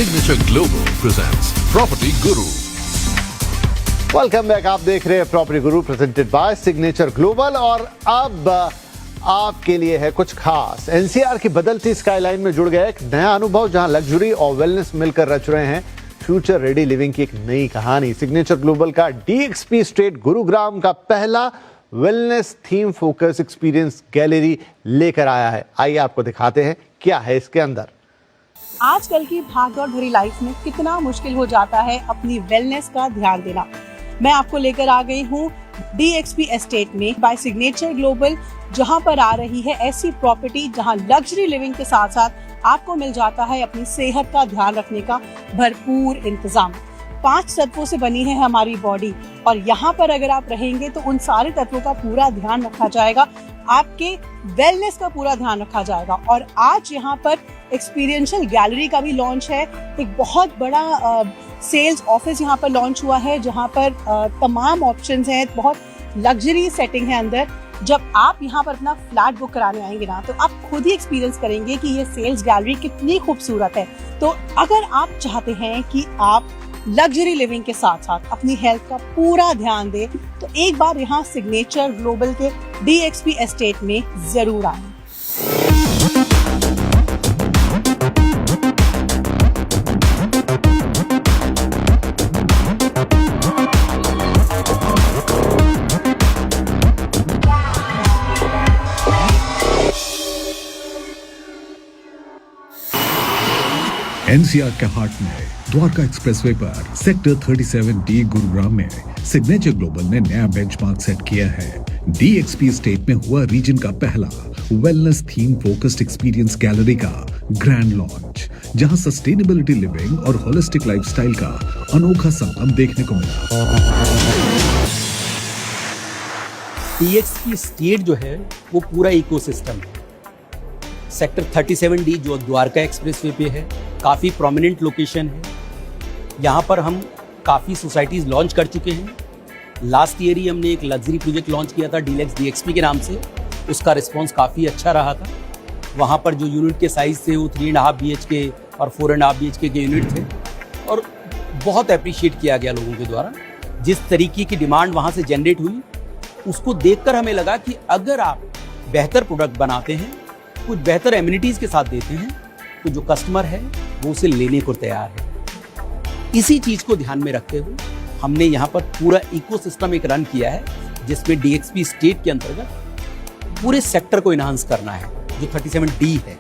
Signature Global presents Property Guru. Welcome back. आप देख रहे हैं property Guru presented by signature global. और अब आपके लिए है कुछ खास। एनसीआर की बदलती स्काईलाइन में जुड़ गया एक नया अनुभव, जहां लग्जरी और वेलनेस मिलकर रच रहे हैं फ्यूचर रेडी लिविंग की एक नई कहानी। सिग्नेचर ग्लोबल का डीएक्सपी स्टेट गुरुग्राम का पहला wellness theme focus experience gallery लेकर आया है। आइए आपको दिखाते हैं क्या है इसके अंदर। आजकल की भागदौड़ भरी लाइफ में कितना मुश्किल हो जाता है अपनी वेलनेस का ध्यान देना। मैं आपको लेकर आ गई हूँ डीएक्सपी एस्टेट में बाय सिग्नेचर ग्लोबल, जहाँ पर आ रही है ऐसी प्रॉपर्टी जहाँ लग्जरी लिविंग के साथ साथ आपको मिल जाता है अपनी सेहत का ध्यान रखने का भरपूर इंतजाम। 5 तत्वों से बनी है हमारी बॉडी और यहाँ पर अगर आप रहेंगे तो उन सारे तत्वों का पूरा ध्यान रखा जाएगा, आपके वेलनेस का पूरा ध्यान रखा जाएगा। और आज यहाँ पर एक्सपीरियंशियल गैलरी का भी लॉन्च है। एक बहुत बड़ा सेल्स ऑफिस यहाँ पर लॉन्च हुआ है, जहाँ पर तमाम ऑप्शंस हैं, बहुत लग्जरी सेटिंग है अंदर। जब आप यहाँ पर अपना फ्लैट बुक कराने आएंगे ना, तो आप खुद ही एक्सपीरियंस करेंगे कि ये सेल्स गैलरी कितनी खूबसूरत है। तो अगर आप चाहते हैं कि आप लग्जरी लिविंग के साथ साथ अपनी हेल्थ का पूरा ध्यान दें, तो एक बार यहाँ सिग्नेचर ग्लोबल के डीएक्सपी एस्टेट में जरूर आएं। एनसीआर के हार्ट में द्वारका एक्सप्रेसवे पर सेक्टर 37D गुरुग्राम में सिग्नेचर ग्लोबल ने नया बेंचमार्क सेट किया है। डीएक्सपी स्टेट में हुआ रीजन का पहला wellness theme focused experience gallery का ग्रैंड लॉन्च, जहां सस्टेनेबिलिटी लिविंग और होलिस्टिक लाइफस्टाइल का अनोखा संगम देखने को मिला। डीएक्सपी स्टेट जो है वो पूरा इकोसिस्टम है। सेक्टर 37D जो द्वारका एक्सप्रेसवे पे है, काफ़ी प्रोमिनेंट लोकेशन है। यहाँ पर हम काफ़ी सोसाइटीज़ लॉन्च कर चुके हैं। लास्ट ईयर ही हमने एक लग्जरी प्रोजेक्ट लॉन्च किया था डीलक्स डीएक्सपी के नाम से। उसका रिस्पांस काफ़ी अच्छा रहा था। वहाँ पर जो यूनिट के साइज़ थे वो 3.5 BHK और 4.5 BHK के यूनिट थे और बहुत अप्रिशिएट किया गया लोगों के द्वारा। जिस तरीके की डिमांड वहाँ से जनरेट हुई, उसको देखकर हमें लगा कि अगर आप बेहतर प्रोडक्ट बनाते हैं, कुछ बेहतर एमिनिटीज़ के साथ देते हैं, तो जो कस्टमर है वो उसे लेने को तैयार है। इसी चीज़ को ध्यान में रखते हुए हमने यहाँ पर पूरा इकोसिस्टम एक रन किया है, जिसमें डीएक्सपी स्टेट के अंतर्गत पूरे सेक्टर को इनहांस करना है, जो 37D है।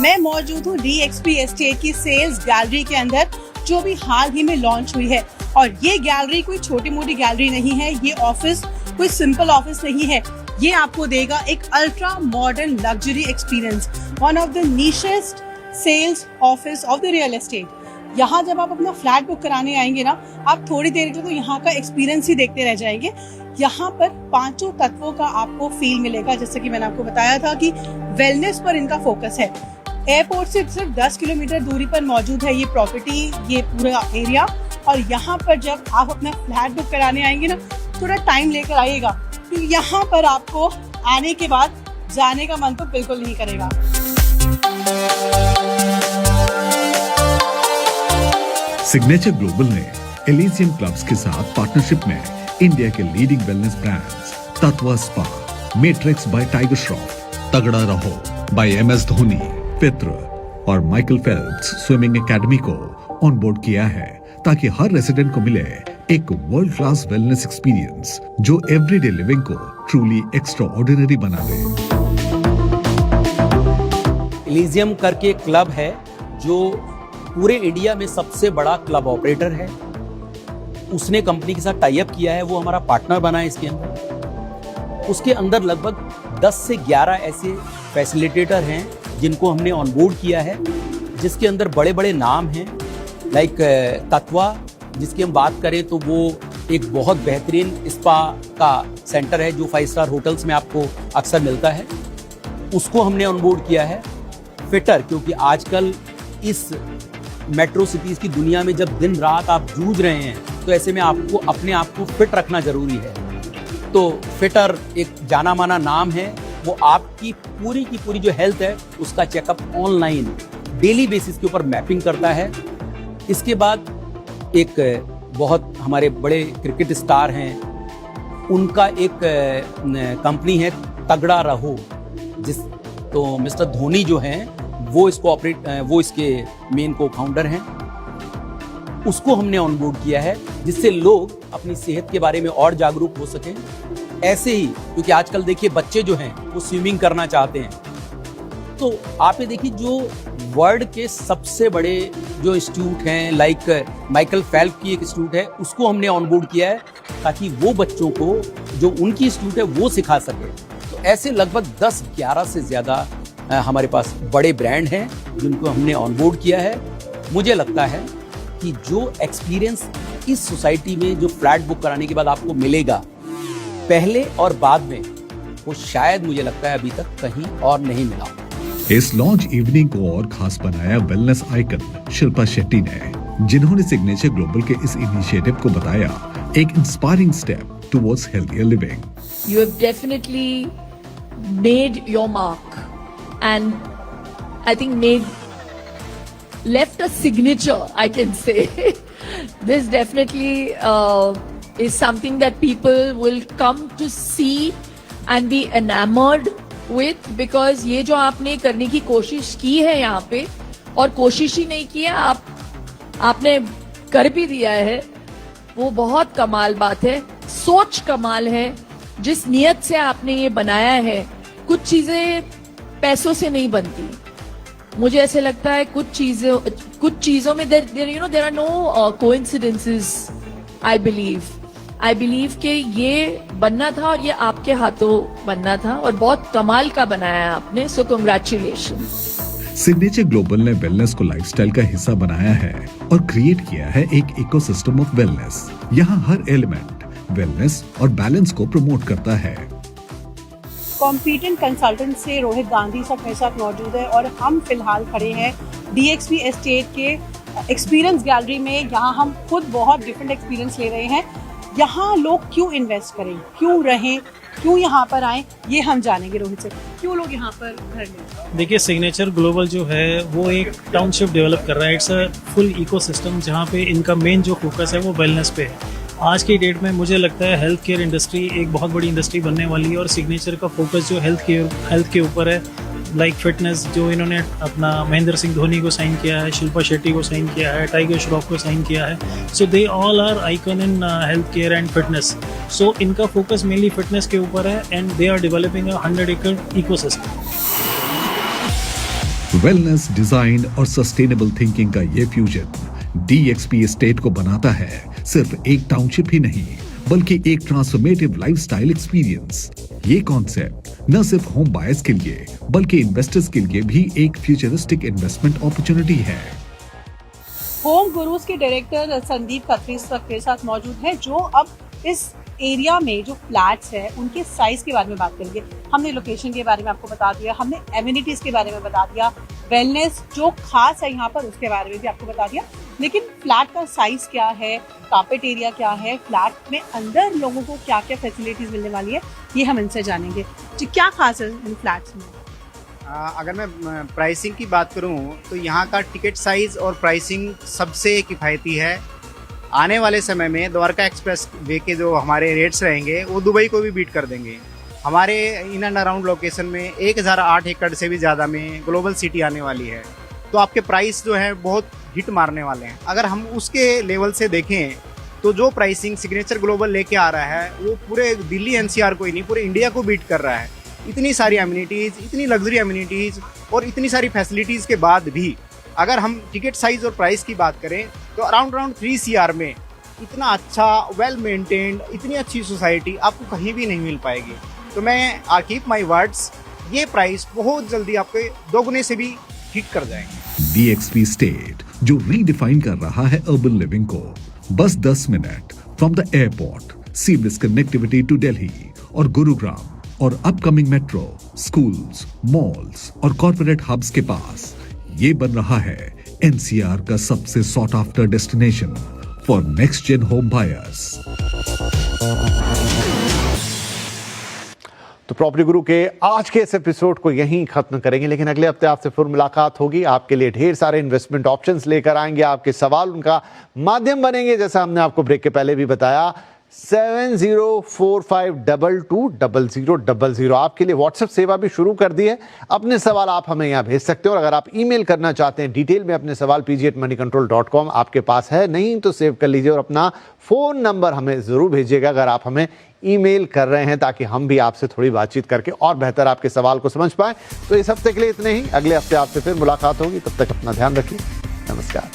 मैं मौजूद हूँ डीएक्सपी एस्टेट की सेल्स गैलरी के अंदर, जो भी हाल ही में लॉन्च हुई है। और ये गैलरी कोई छोटी मोटी गैलरी नहीं है, ये ऑफिस कोई सिंपल ऑफिस नहीं है। ये आपको देगा एक ultra modern luxury experience, one of the nicest sales office of the real estate. यहाँ जब आप अपना फ्लैट बुक कराने आएंगे ना, आप थोड़ी देर के लिए तो यहाँ का एक्सपीरियंस ही देखते रह जाएंगे। यहाँ पर 5 तत्वों का आपको फील मिलेगा। जैसे कि मैंने आपको बताया था कि वेलनेस पर इनका फोकस है। एयरपोर्ट से सिर्फ 10 किलोमीटर दूरी पर मौजूद है ये प्रॉपर्टी, ये पूरा एरिया। और यहाँ पर जब आप अपना फ्लैट बुक कराने आएंगे ना, थोड़ा टाइम लेकर आइएगा, क्योंकि यहाँ पर आपको आने के बाद जाने का मन तो बिल्कुल नहीं करेगा। सिग्नेचर ग्लोबल ने एलिजियम क्लब्स के साथ पार्टनरशिप में इंडिया के leading wellness brands Tatva spa, matrix by Tiger Shroff, तगड़ा रहो बाय MS धोनी, पित्र और माइकल फेल्प्स स्विमिंग एकेडमी को ऑन बोर्ड किया है, ताकि हर रेसिडेंट को मिले एक वर्ल्ड क्लास वेलनेस एक्सपीरियंस, जो एवरीडे लिविंग को ट्रूली एक्स्ट्राऑर्डिनरी बना दे। एलिजियम करके क्लब है, जो पूरे इंडिया में सबसे बड़ा क्लब ऑपरेटर है। उसने कंपनी के साथ टाई अप किया है, वो हमारा पार्टनर बना है इसके अंदर। उसके अंदर लगभग 10 से 11 ऐसे फैसिलिटेटर हैं जिनको हमने ऑन बोर्ड किया है, जिसके अंदर बड़े बड़े नाम हैं, लाइक तत्वा, जिसकी हम बात करें तो वो एक बहुत बेहतरीन स्पा का सेंटर है, जो 5 स्टार होटल्स में आपको अक्सर मिलता है। उसको हमने ऑन बोर्ड किया है। फिटर, क्योंकि आजकल इस मेट्रो सिटीज़ की दुनिया में जब दिन रात आप जूझ रहे हैं, तो ऐसे में आपको अपने आप को फिट रखना जरूरी है। एक तो फिटर एक जाना माना नाम है, वो आपकी पूरी की पूरी जो हेल्थ है उसका चेकअप ऑनलाइन डेली बेसिस के ऊपर मैपिंग करता है। इसके बाद एक बहुत हमारे बड़े क्रिकेट स्टार हैं, उनका एक कंपनी है तगड़ा रहो, तो मिस्टर धोनी जो हैं वो इसके मेन को फाउंडर हैं। उसको हमने ऑनबोर्ड किया है जिससे लोग अपनी सेहत के बारे में और जागरूक हो सकें। ऐसे ही क्योंकि आजकल देखिए बच्चे जो हैं वो स्विमिंग करना चाहते हैं, तो आप ये देखिए जो वर्ल्ड के सबसे बड़े जो इंस्टीट्यूट हैं लाइक माइकल फेल्प की एक इंस्टीट्यूट है, उसको हमने ऑनबोर्ड किया है ताकि वो बच्चों को जो उनकी इंस्टीट्यूट है वो सिखा सके। तो ऐसे लगभग 10-11 से ज़्यादा हमारे पास बड़े ब्रांड हैं जिनको हमने ऑनबोर्ड किया है। मुझे लगता है कि जो एक्सपीरियंस इस सोसाइटी में जो फ्लैट बुक कराने के बाद आपको मिलेगा पहले और बाद में, वो शायद मुझे लगता है अभी तक कहीं और नहीं मिला। इस लॉन्च इवनिंग को और खास बनाया वेलनेस आइकन शिल्पा शेट्टी ने, जिन्होंने सिग्नेचर ग्लोबल के इस इनिशिएटिव को बताया एक inspiring step towards healthier living. You have definitely made your mark and I think left a signature, I can say. This definitely is something that people will come to see and be enamored with, because ये जो आपने करने की कोशिश की है यहाँ पे, और कोशिश ही नहीं की है, आपने कर भी दिया है, वो बहुत कमाल बात है। सोच कमाल है, जिस नियत से आपने ये बनाया है। कुछ चीजें पैसों से नहीं बनती, मुझे ऐसे लगता है कुछ चीजों में there are no coincidences. I believe कि ये बनना था और ये आपके हाथों बनना था, और बहुत कमाल का बनाया है आपने, so congratulations. सिग्नेचर ग्लोबल ने वेलनेस को लाइफस्टाइल का हिस्सा बनाया है और क्रिएट किया है एक इकोसिस्टम ऑफ वेलनेस। यहाँ हर एलिमेंट वेलनेस और बैलेंस को प्रमोट करता है। कॉम्पिटेंट कंसल्टेंट से रोहित गांधी सब मेरे साथ मौजूद है और हम फिलहाल खड़े हैं DXP एस्टेट के एक्सपीरियंस गैलरी में। यहाँ हम खुद बहुत डिफरेंट एक्सपीरियंस ले रहे हैं। यहाँ लोग क्यों इन्वेस्ट करें, क्यों रहें, क्यों यहाँ पर आएं, ये हम जानेंगे रोहित से। क्यों लोग यहाँ पर घर लें? देखिए, सिग्नेचर ग्लोबल जो है वो एक टाउनशिप डेवलप कर रहा है। इट्स अ फुल इकोसिस्टम जहाँ पे इनका मेन जो फोकस है वो वेलनेस पे है। आज की डेट में मुझे लगता है हेल्थ केयर इंडस्ट्री एक बहुत बड़ी इंडस्ट्री बनने वाली है और सिग्नेचर का फोकस जो हेल्थ के ऊपर है, लाइक फिटनेस, जो इन्होंने अपना महेंद्र सिंह धोनी को साइन किया है, शिल्पा शेट्टी को साइन किया है, टाइगर श्रॉफ को साइन किया है। So they all are icon in health care and fitness. So इनका फोकस मेनली फिटनेस के ऊपर है and they are developing a 100 एकड़ इकोसिस्टम। वेलनेस, डिजाइन और सस्टेनेबल थिंकिंग का ये फ्यूजन DXP एस्टेट को बनाता है सिर्फ एक टाउनशिप ही नहीं, बल्कि एक ट्रांसफॉर्मेटिव लाइफस्टाइल एक्सपीरियंस। ये कॉन्सेप्ट न सिर्फ होम बायर्स के लिए बल्कि इन्वेस्टर्स के लिए भी एक फ्यूचरिस्टिक इन्वेस्टमेंट अपॉर्चुनिटी है। होम गुरुज के डायरेक्टर संदीप खत्री इस वक्त मेरे साथ मौजूद है, जो अब इस एरिया में जो फ्लैट्स है उनके साइज के बारे में बात करेंगे। हमने लोकेशन के बारे में आपको बता दिया, हमने एमिनिटीज के बारे में बता दिया, वेलनेस जो खास है यहाँ पर उसके बारे में भी आपको बता दिया। लेकिन फ्लैट का साइज क्या है, कार्पेट एरिया क्या है, फ्लैट में अंदर लोगों को क्या क्या फैसिलिटीज मिलने वाली है, ये हम इनसे जानेंगे। जी, क्या खास है इन फ्लैट्स में? अगर मैं प्राइसिंग की बात करूं तो यहाँ का टिकट साइज और प्राइसिंग सबसे किफ़ायती है। आने वाले समय में द्वारका एक्सप्रेस वे के जो हमारे रेट्स रहेंगे वो दुबई को भी बीट कर देंगे। हमारे इन एंड अराउंड लोकेशन में 1008 एकड़ से भी ज़्यादा में ग्लोबल सिटी आने वाली है, तो आपके प्राइस जो है बहुत हिट मारने वाले हैं। अगर हम उसके लेवल से देखें तो जो प्राइसिंग सिग्नेचर ग्लोबल लेके आ रहा है वो पूरे दिल्ली NCR को ही नहीं, पूरे इंडिया को बीट कर रहा है। इतनी सारी एमिनिटीज़, इतनी लग्जरी एमिनिटीज़ और इतनी सारी फैसिलिटीज़ के बाद भी अगर हम टिकट साइज और प्राइस की बात करें तो अराउंड 3 CR में इतना अच्छा वेल मेंटेन्ड, इतनी अच्छी सोसाइटी आपको कहीं भी नहीं मिल पाएगी। तो मैं आई कीप माई वर्ड्स, ये प्राइस बहुत जल्दी आपके दोगुने से भी हिट कर जाएंगे। DXP स्टेट जो रीडिफाइन कर रहा है अर्बन लिविंग को। बस 10 minute from the airport, seamless connectivity to Delhi और गुरुग्राम और अपकमिंग मेट्रो, स्कूल्स, मॉल्स और कॉर्पोरेट हब्स के पास ये बन रहा है NCR का सबसे sought after destination for next gen home buyers. तो प्रॉपर्टी गुरु के आज के इस एपिसोड को यहीं खत्म करेंगे, लेकिन अगले हफ्ते आपसे फिर मुलाकात होगी। आपके लिए ढेर सारे इन्वेस्टमेंट ऑप्शंस लेकर आएंगे, आपके सवाल उनका माध्यम बनेंगे। जैसा हमने आपको ब्रेक के पहले भी बताया, 7045220000 आपके लिए व्हाट्सएप सेवा भी शुरू कर दी है। अपने सवाल आप हमें यहाँ भेज सकते हो, और अगर आप ईमेल करना चाहते हैं डिटेल में अपने सवाल pg@moneycontrol.com आपके पास है, नहीं तो सेव कर लीजिए और अपना फोन नंबर हमें जरूर भेजिएगा अगर आप हमें ईमेल कर रहे हैं, ताकि हम भी आपसे थोड़ी बातचीत करके और बेहतर आपके सवाल को समझ पाए। तो इस हफ्ते के लिए इतने ही, अगले हफ्ते आपसे फिर मुलाकात होगी, तब तक अपना ध्यान रखिए। नमस्कार।